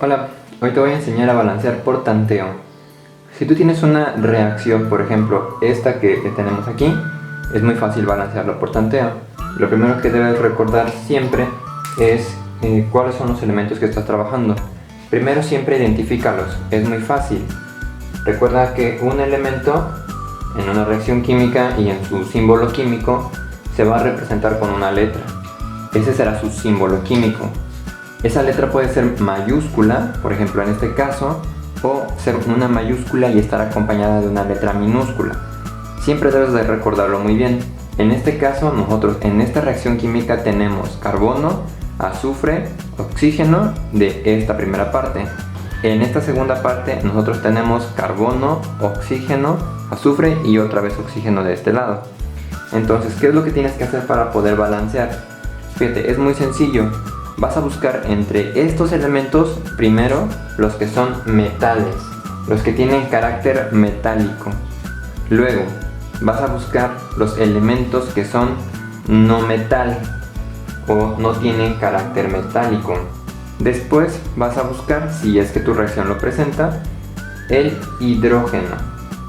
Hola, hoy te voy a enseñar a balancear por tanteo. Si tú tienes una reacción, por ejemplo, esta que tenemos aquí, es muy fácil balancearlo por tanteo. Lo primero que debes recordar siempre es cuáles son los elementos que estás trabajando. Primero siempre identifícalos, es muy fácil. Recuerda que un elemento en una reacción química y en su símbolo químico se va a representar con una letra. Ese será su símbolo químico. Esa letra puede ser mayúscula, por ejemplo en este caso, o ser una mayúscula y estar acompañada de una letra minúscula. Siempre debes de recordarlo muy bien. En este caso, nosotros en esta reacción química tenemos carbono, azufre, oxígeno de esta primera parte. En esta segunda parte nosotros tenemos carbono, oxígeno, azufre y otra vez oxígeno de este lado. Entonces, ¿qué es lo que tienes que hacer para poder balancear? Fíjate, es muy sencillo. Vas a buscar entre estos elementos primero los que son metales, los que tienen carácter metálico. Luego vas a buscar los elementos que son no metal o no tienen carácter metálico. Después vas a buscar, si es que tu reacción lo presenta, el hidrógeno.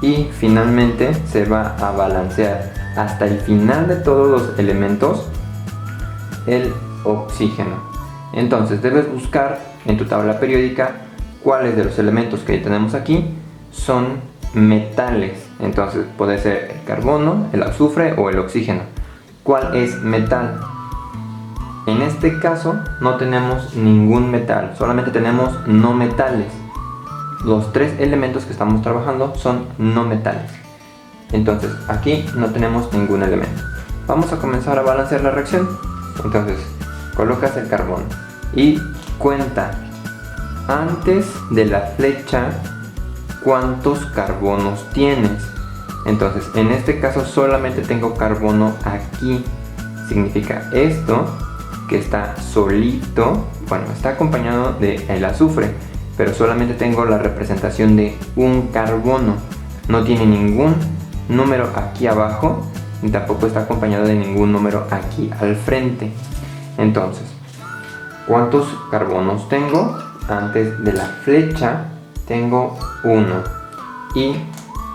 Y finalmente se va a balancear hasta el final de todos los elementos el oxígeno. Entonces debes buscar en tu tabla periódica cuáles de los elementos que tenemos aquí son metales. Entonces puede ser el carbono, el azufre o el oxígeno. ¿Cuál es metal? En este caso no tenemos ningún metal, solamente tenemos no metales. Los tres elementos que estamos trabajando son no metales. Entonces aquí no tenemos ningún elemento. Vamos a comenzar a balancear la reacción. Entonces colocas el carbono y cuenta antes de la flecha cuántos carbonos tienes. Entonces en este caso solamente tengo carbono aquí. Significa esto que está solito, bueno, está acompañado del azufre, pero solamente tengo la representación de un carbono. No tiene ningún número aquí abajo ni tampoco está acompañado de ningún número aquí al frente. Entonces, ¿cuántos carbonos tengo? Antes de la flecha tengo 1. ¿Y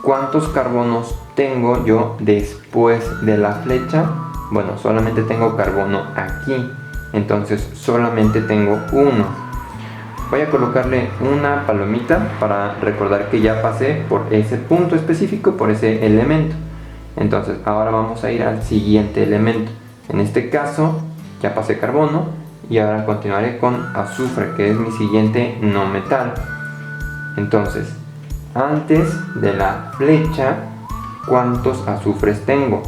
cuántos carbonos tengo yo después de la flecha? Bueno, solamente tengo carbono aquí, entonces solamente tengo 1. Voy a colocarle una palomita para recordar que ya pasé por ese punto específico, por ese elemento. Entonces ahora vamos a ir al siguiente elemento. En este caso ya pasé carbono y ahora continuaré con azufre, que es mi siguiente no metal. Entonces, antes de la flecha, ¿cuántos azufres tengo?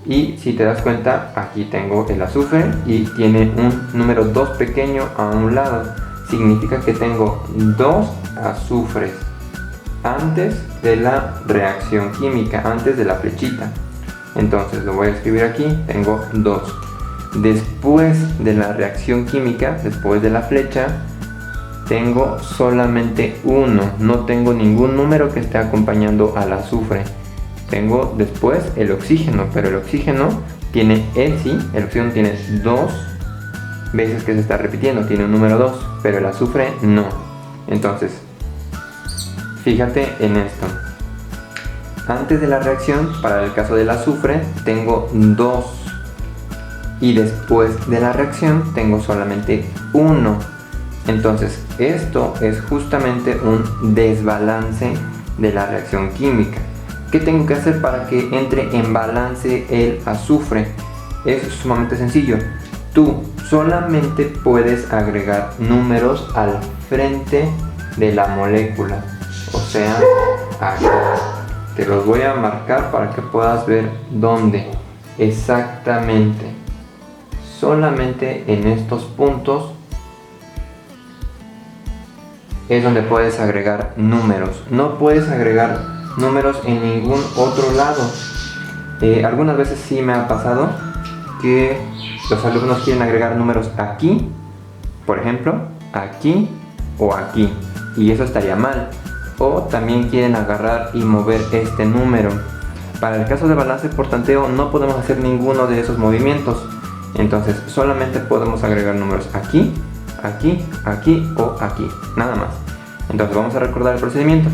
Y si te das cuenta, aquí tengo el azufre y tiene un número 2 pequeño a un lado. Significa que tengo 2 azufres antes de la reacción química, antes de la flechita. Entonces lo voy a escribir aquí, tengo 2. Después de la reacción química, después de la flecha, tengo solamente 1. No tengo ningún número que esté acompañando al azufre. Tengo después el oxígeno, pero el oxígeno tiene el oxígeno tiene 2 veces que se está repitiendo, tiene un número 2, pero el azufre no. Entonces, fíjate en esto. Antes de la reacción, para el caso del azufre, tengo 2. Y después de la reacción tengo solamente 1. Entonces esto es justamente un desbalance de la reacción química. ¿Qué tengo que hacer para que entre en balance el azufre? Es sumamente sencillo. Tú solamente puedes agregar números al frente de la molécula. O sea, aquí. Te los voy a marcar para que puedas ver dónde exactamente. Solamente en estos puntos es donde puedes agregar números. No puedes agregar números en ningún otro lado. Algunas veces sí me ha pasado que los alumnos quieren agregar números aquí, por ejemplo, aquí o aquí, y eso estaría mal. O también quieren agarrar y mover este número. Para el caso de balance por tanteo no podemos hacer ninguno de esos movimientos. Entonces solamente podemos agregar números aquí, aquí, aquí o aquí, nada más. Entonces vamos a recordar el procedimiento.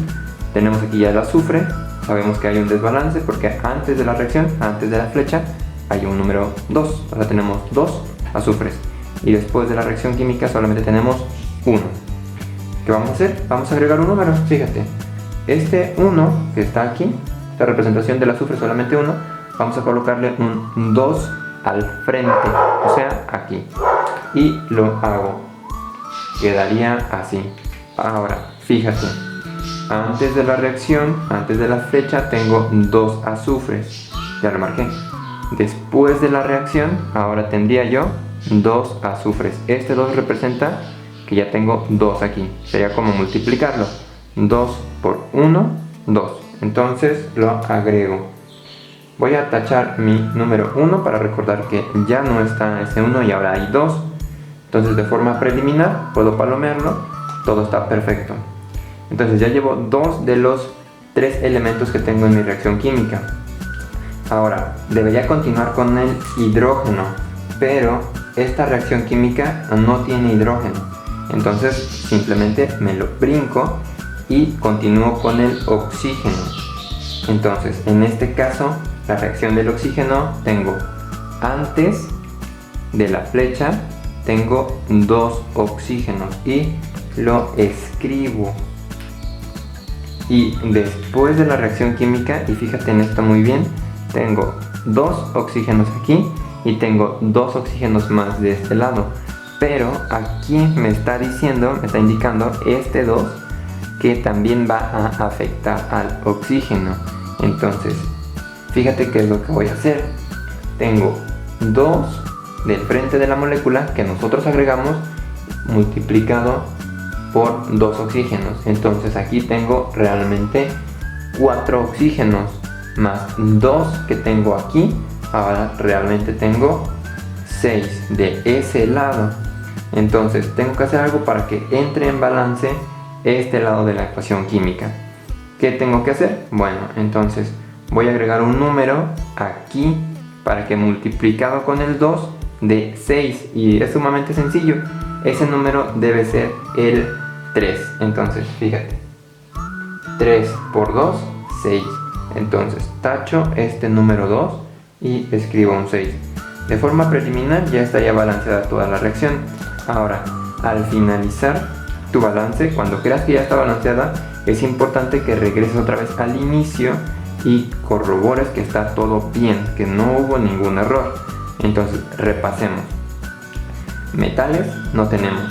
Tenemos aquí ya el azufre, sabemos que hay un desbalance porque antes de la reacción, antes de la flecha, hay un número 2, o sea tenemos 2 azufres. Y después de la reacción química solamente tenemos 1. ¿Qué vamos a hacer? Vamos a agregar un número, fíjate. Este 1 que está aquí, esta representación del azufre solamente 1, vamos a colocarle un 2 al frente, o sea, aquí. Y lo hago. Quedaría así. Ahora, fíjate. Antes de la reacción, antes de la flecha, tengo 2 azufres. Ya lo marqué. Después de la reacción, ahora tendría yo 2 azufres. Este 2 representa que ya tengo 2 aquí. Sería como multiplicarlo. 2 por 1, 2. Entonces lo agrego. Voy a tachar mi número 1 para recordar que ya no está ese 1 y ahora hay 2. Entonces de forma preliminar puedo palomearlo. Todo está perfecto. Entonces ya llevo 2 de los 3 elementos que tengo en mi reacción química. Ahora, debería continuar con el hidrógeno, pero esta reacción química no tiene hidrógeno. Entonces simplemente me lo brinco y continúo con el oxígeno. Entonces, en este caso, la reacción del oxígeno tengo antes de la flecha, tengo 2 oxígenos y lo escribo. Y después de la reacción química, y fíjate en esto muy bien, tengo 2 oxígenos aquí y tengo 2 oxígenos más de este lado. Pero aquí me está diciendo, me está indicando este 2 que también va a afectar al oxígeno. Entonces, fíjate qué es lo que voy a hacer. Tengo 2 del frente de la molécula que nosotros agregamos multiplicado por 2 oxígenos. Entonces aquí tengo realmente 4 oxígenos más 2 que tengo aquí. Ahora realmente tengo 6 de ese lado. Entonces tengo que hacer algo para que entre en balance este lado de la ecuación química. ¿Qué tengo que hacer? Bueno, entonces voy a agregar un número aquí para que multiplicado con el 2 de 6, y es sumamente sencillo. Ese número debe ser el 3. Entonces fíjate, 3 por 2, 6. Entonces tacho este número 2 y escribo un 6. De forma preliminar ya estaría balanceada toda la reacción. Ahora, al finalizar tu balance, cuando creas que ya está balanceada, es importante que regreses otra vez al inicio y corrobores que está todo bien, que no hubo ningún error. Entonces repasemos. Metales no tenemos.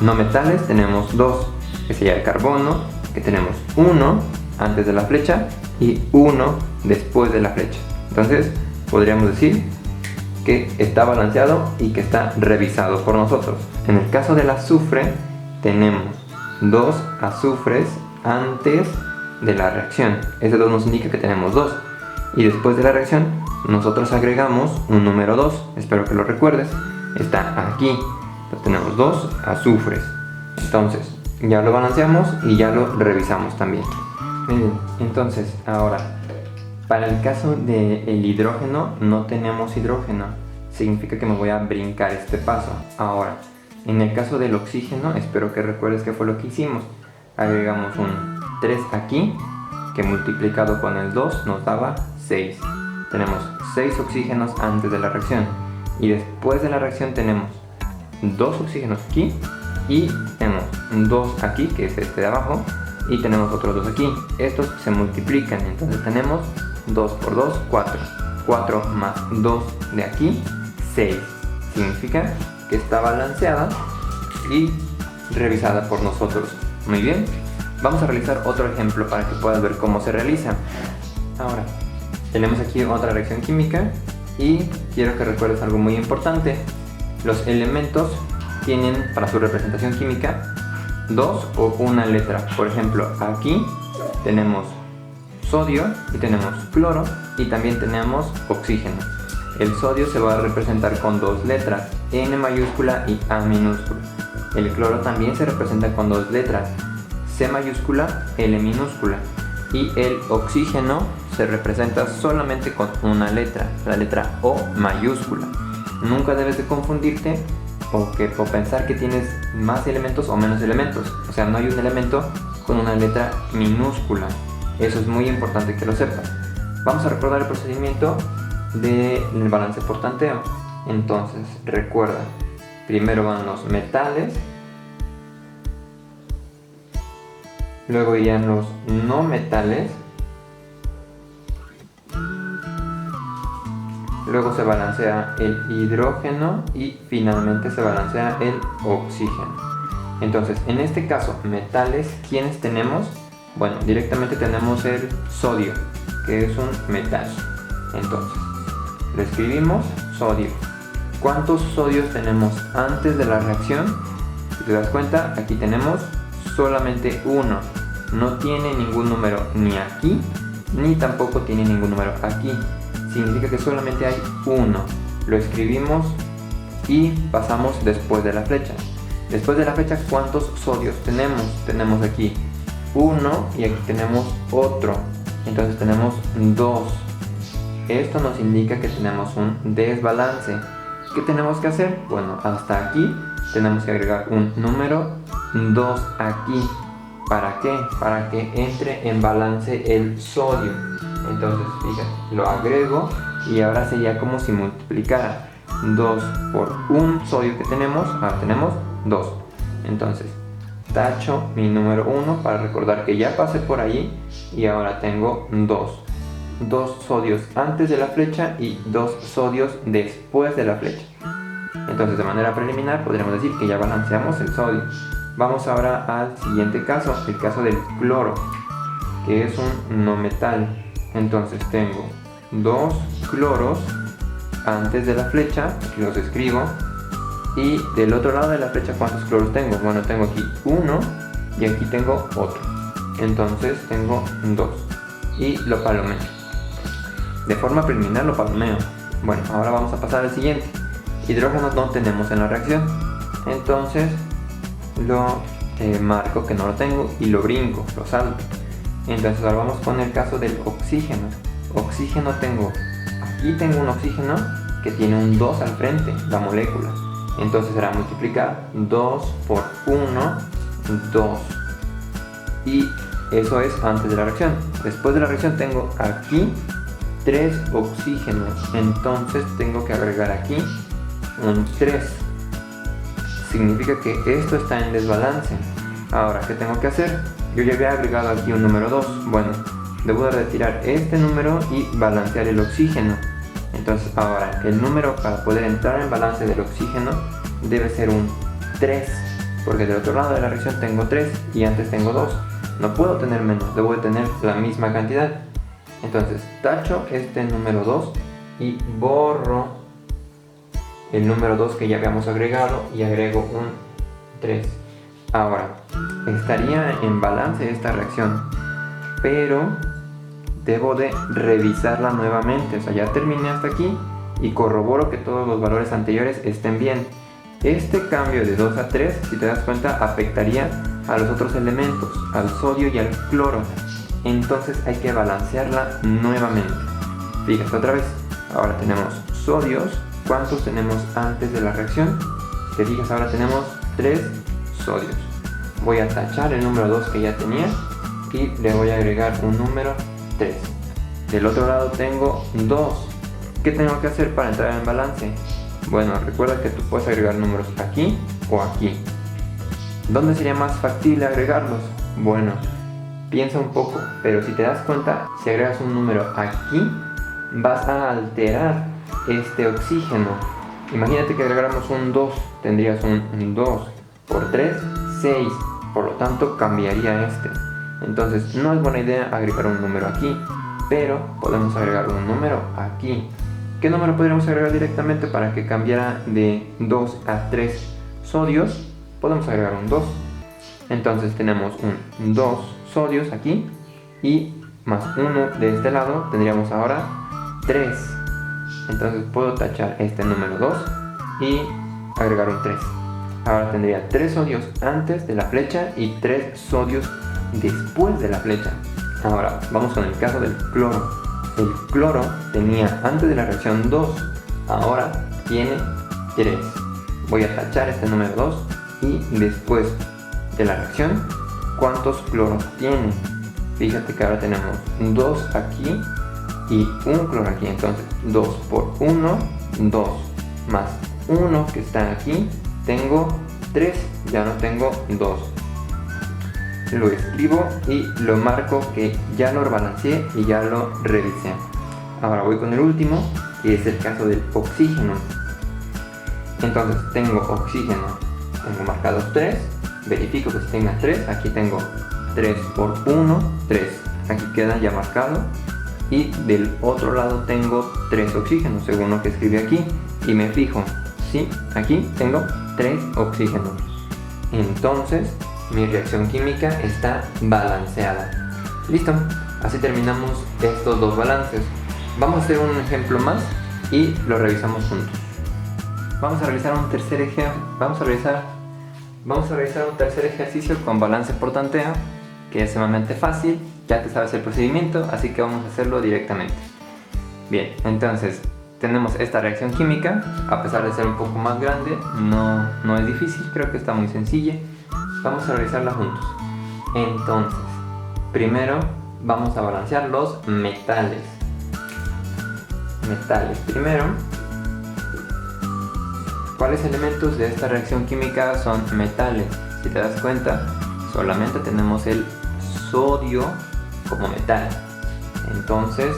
No metales tenemos 2, que sería el carbono, que tenemos 1 antes de la flecha y 1 después de la flecha. Entonces podríamos decir que está balanceado y que está revisado por nosotros. En el caso del azufre tenemos 2 azufres antes de la reacción. Ese 2 nos indica que tenemos 2. Y después de la reacción nosotros agregamos un número 2. Espero que lo recuerdes. Está aquí. Entonces, tenemos 2 azufres. Entonces ya lo balanceamos y ya lo revisamos también. Miren, entonces ahora, para el caso del hidrógeno no tenemos hidrógeno. Significa que me voy a brincar este paso. Ahora, en el caso del oxígeno, espero que recuerdes qué fue lo que hicimos. Agregamos un 3 aquí, que multiplicado con el 2 nos daba 6. Tenemos 6 oxígenos antes de la reacción. Y después de la reacción tenemos 2 oxígenos aquí y tenemos 2 aquí, que es este de abajo, y tenemos otros 2 aquí. Estos se multiplican, entonces tenemos 2 por 2, 4. 4 más 2 de aquí, 6. Significa que está balanceada y revisada por nosotros. Muy bien. Vamos a realizar otro ejemplo para que puedas ver cómo se realiza. Ahora, tenemos aquí otra reacción química y quiero que recuerdes algo muy importante. Los elementos tienen para su representación química 2 o una letra. Por ejemplo, aquí tenemos sodio y tenemos cloro y también tenemos oxígeno. El sodio se va a representar con 2 letras, N mayúscula y A minúscula. El cloro también se representa con 2 letras, C mayúscula, L minúscula. Y el oxígeno se representa solamente con una letra, la letra O mayúscula. Nunca debes de confundirte o pensar que tienes más elementos o menos elementos. O sea, no hay un elemento con una letra minúscula. Eso es muy importante que lo sepas. Vamos a recordar el procedimiento del balance por tanteo. Entonces, recuerda, primero van los metales, luego irían los no metales, luego se balancea el hidrógeno y finalmente se balancea el oxígeno. Entonces, en este caso, metales, ¿quiénes tenemos? Bueno, directamente tenemos el sodio, que es un metal. Entonces, lo escribimos, sodio. ¿Cuántos sodios tenemos antes de la reacción? Si te das cuenta, aquí tenemos solamente uno. No tiene ningún número ni aquí, ni tampoco tiene ningún número aquí. Significa que solamente hay uno. Lo escribimos y pasamos después de la flecha. Después de la flecha, ¿cuántos sodios tenemos? Tenemos aquí uno y aquí tenemos otro. Entonces tenemos 2. Esto nos indica que tenemos un desbalance. ¿Qué tenemos que hacer? Bueno, hasta aquí tenemos que agregar un número 2 aquí. ¿Para qué? Para que entre en balance el sodio. Entonces, fíjate, lo agrego y ahora sería como si multiplicara 2 por un sodio que tenemos. Ahora tenemos 2. Entonces, tacho mi número 1 para recordar que ya pasé por allí y ahora tengo 2. 2 sodios antes de la flecha y 2 sodios después de la flecha. Entonces, de manera preliminar podríamos decir que ya balanceamos el sodio. Vamos ahora al siguiente caso, el caso del cloro, que es un no metal. Entonces tengo 2 cloros antes de la flecha, aquí los escribo, y del otro lado de la flecha, ¿cuántos cloros tengo? Bueno, tengo aquí 1 y aquí tengo otro. Entonces tengo 2 y lo palomeo. De forma preliminar lo palomeo. Bueno, ahora vamos a pasar al siguiente. Hidrógeno no tenemos en la reacción, entonces lo marco que no lo tengo y lo brinco, lo salto. Entonces ahora vamos con el caso del oxígeno. Oxígeno aquí tengo un oxígeno que tiene un 2 al frente, la molécula. Entonces será multiplicar 2 por 1, 2. Y eso es antes de la reacción. Después de la reacción tengo aquí 3 oxígenos. Entonces tengo que agregar aquí un 3. Significa que esto está en desbalance. Ahora, ¿qué tengo que hacer? Yo ya había agregado aquí un número 2. Bueno, debo de retirar este número y balancear el oxígeno. Entonces ahora, el número para poder entrar en balance del oxígeno debe ser un 3. Porque del otro lado de la reacción tengo 3 y antes tengo 2. No puedo tener menos, debo de tener la misma cantidad. Entonces, tacho este número 2 y borro el número 2 que ya habíamos agregado y agrego un 3. Ahora, estaría en balance esta reacción, pero debo de revisarla nuevamente. O sea, ya terminé hasta aquí y corroboro que todos los valores anteriores estén bien. Este cambio de 2 a 3, si te das cuenta, afectaría a los otros elementos, al sodio y al cloro. Entonces hay que balancearla nuevamente. Fíjate otra vez. Ahora tenemos sodios. ¿Cuántos tenemos antes de la reacción? Te fijas, ahora tenemos 3 sodios. Voy a tachar el número 2 que ya tenía y le voy a agregar un número 3. Del otro lado tengo 2. ¿Qué tengo que hacer para entrar en balance? Bueno, recuerda que tú puedes agregar números aquí o aquí. ¿Dónde sería más factible agregarlos? Bueno, piensa un poco, pero si te das cuenta, si agregas un número aquí, vas a alterar este oxígeno. Imagínate que agregáramos un 2, tendrías un 2 por 3, 6, por lo tanto cambiaría este. Entonces no es buena idea agregar un número aquí, pero podemos agregar un número aquí. ¿Qué número podríamos agregar directamente para que cambiara de 2 a 3 sodios? Podemos agregar un 2. Entonces tenemos un 2 sodios aquí y más 1 de este lado, tendríamos ahora 3. Entonces puedo tachar este número 2 y agregar un 3. Ahora tendría 3 sodios antes de la flecha y 3 sodios después de la flecha. Ahora vamos con el caso del cloro. El cloro tenía antes de la reacción 2, ahora tiene 3. voy a tachar este número 2 y después de la reacción, ¿cuántos cloros tiene? Fíjate que ahora tenemos 2 aquí y un cloro aquí, entonces 2 por 1, 2 más 1 que está aquí, tengo 3, ya no tengo 2. Lo escribo y lo marco que ya lo balanceé y ya lo revisé. Ahora voy con el último, que es el caso del oxígeno. Entonces tengo oxígeno, tengo marcados 3, verifico que tenga 3, aquí tengo 3 por 1, 3, aquí queda ya marcado. Y del otro lado tengo 3 oxígenos, según lo que escribí aquí. Y me fijo, sí, aquí tengo 3 oxígenos. Entonces, mi reacción química está balanceada. Listo, así terminamos estos dos balances. Vamos a hacer un ejemplo más y lo revisamos juntos. Vamos a realizar un tercer ejercicio con balance por tanteo, que es sumamente fácil. Ya te sabes el procedimiento, así que vamos a hacerlo directamente. Bien, entonces tenemos esta reacción química. A pesar de ser un poco más grande, no es difícil, creo que está muy sencilla. Vamos a realizarla juntos. Entonces, primero vamos a balancear los metales. Primero, ¿cuáles elementos de esta reacción química son metales? Si te das cuenta, solamente tenemos el sodio como metal. Entonces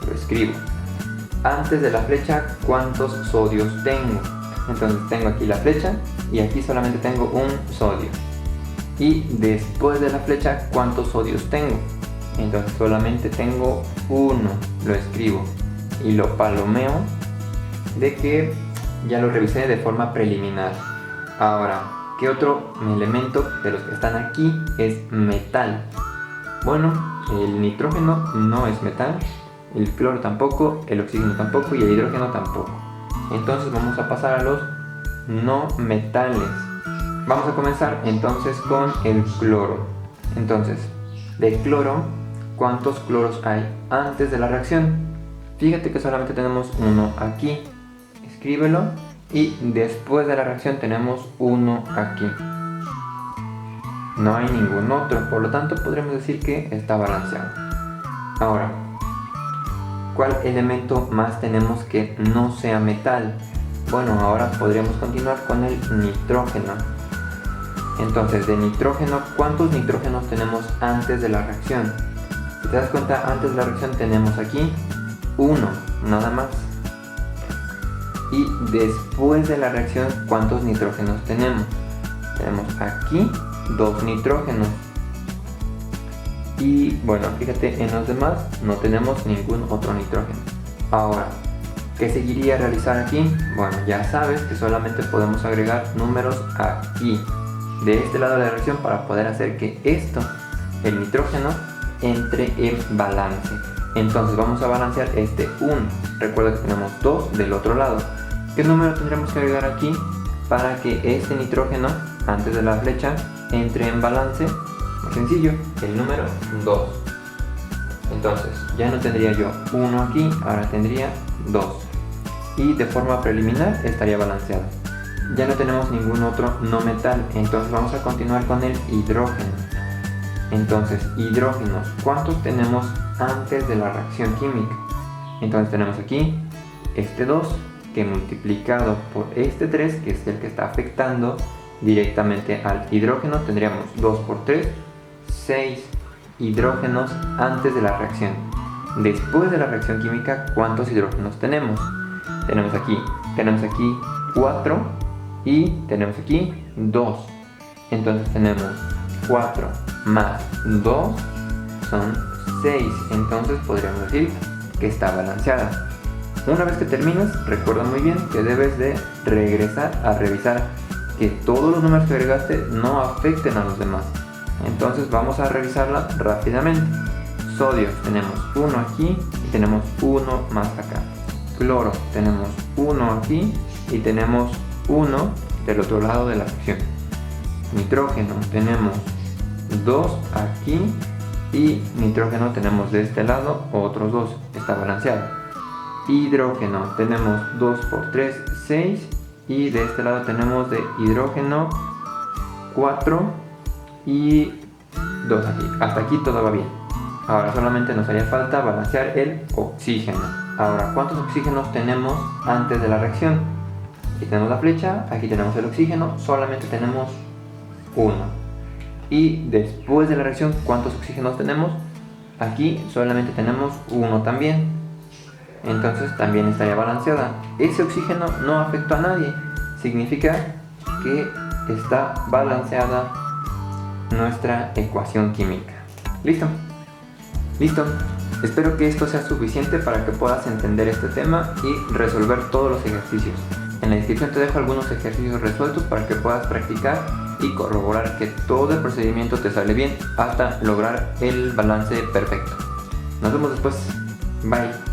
lo escribo. Antes de la flecha, ¿cuántos sodios tengo? Entonces tengo aquí la flecha y aquí solamente tengo un sodio. Y después de la flecha, ¿cuántos sodios tengo? Entonces solamente tengo uno. Lo escribo y lo palomeo de que ya lo revisé de forma preliminar. Ahora, ¿qué otro elemento de los que están aquí es metal? Bueno, el nitrógeno no es metal, el cloro tampoco, el oxígeno tampoco y el hidrógeno tampoco. Entonces vamos a pasar a los no metales. Vamos a comenzar entonces con el cloro. Entonces, de cloro, ¿cuántos cloros hay antes de la reacción? Fíjate que solamente tenemos uno aquí. Escríbelo y después de la reacción tenemos uno aquí. No hay ningún otro, por lo tanto podremos decir que está balanceado. Ahora, ¿cuál elemento más tenemos que no sea metal? Bueno, ahora podríamos continuar con el nitrógeno. Entonces, de nitrógeno, ¿cuántos nitrógenos tenemos antes de la reacción? Si te das cuenta, antes de la reacción tenemos aquí uno, nada más. Y después de la reacción, ¿cuántos nitrógenos tenemos? Tenemos aquí 2 nitrógenos. Y bueno, fíjate, en los demás no tenemos ningún otro nitrógeno. Ahora, ¿qué seguiría a realizar aquí? Bueno, ya sabes que solamente podemos agregar números aquí, de este lado de la reacción, para poder hacer que esto, el nitrógeno, entre en balance. Entonces vamos a balancear este 1. Recuerda que tenemos 2 del otro lado. ¿Qué número tendremos que agregar aquí para que este nitrógeno, antes de la flecha, entre en balance? Muy sencillo, el número 2. Entonces ya no tendría yo 1 aquí, ahora tendría 2. Y de forma preliminar estaría balanceado. Ya no tenemos ningún otro no metal, entonces vamos a continuar con el hidrógeno. Entonces, hidrógenos, ¿cuántos tenemos antes de la reacción química? Entonces tenemos aquí este 2, que multiplicado por este 3, que es el que está afectando directamente al hidrógeno, tendríamos 2 por 3, 6 hidrógenos antes de la reacción. Después de la reacción química, ¿cuántos hidrógenos tenemos? Tenemos aquí 4 y tenemos aquí 2. Entonces tenemos 4 más 2 son 6. Entonces podríamos decir que está balanceada. Una vez que termines, recuerda muy bien que debes de regresar a revisar que todos los números que agregaste no afecten a los demás. Entonces vamos a revisarla rápidamente. Sodio, tenemos 1 aquí y tenemos 1 más acá. Cloro, tenemos 1 aquí y tenemos 1 del otro lado de la reacción. Nitrógeno, tenemos 2 aquí y nitrógeno tenemos de este lado otros 2, está balanceado. Hidrógeno, tenemos 2 por 3, 6 y de este lado tenemos de hidrógeno 4 y 2 aquí. Hasta aquí todo va bien. Ahora solamente nos haría falta balancear el oxígeno. Ahora, ¿cuántos oxígenos tenemos antes de la reacción? Aquí tenemos la flecha, aquí tenemos el oxígeno, solamente tenemos uno. Y después de la reacción, ¿cuántos oxígenos tenemos? Aquí solamente tenemos uno también. Entonces también estaría balanceada. Ese oxígeno no afectó a nadie. Significa que está balanceada nuestra ecuación química. ¿Listo? Listo. Espero que esto sea suficiente para que puedas entender este tema y resolver todos los ejercicios. En la descripción te dejo algunos ejercicios resueltos para que puedas practicar y corroborar que todo el procedimiento te sale bien hasta lograr el balance perfecto. Nos vemos después. Bye.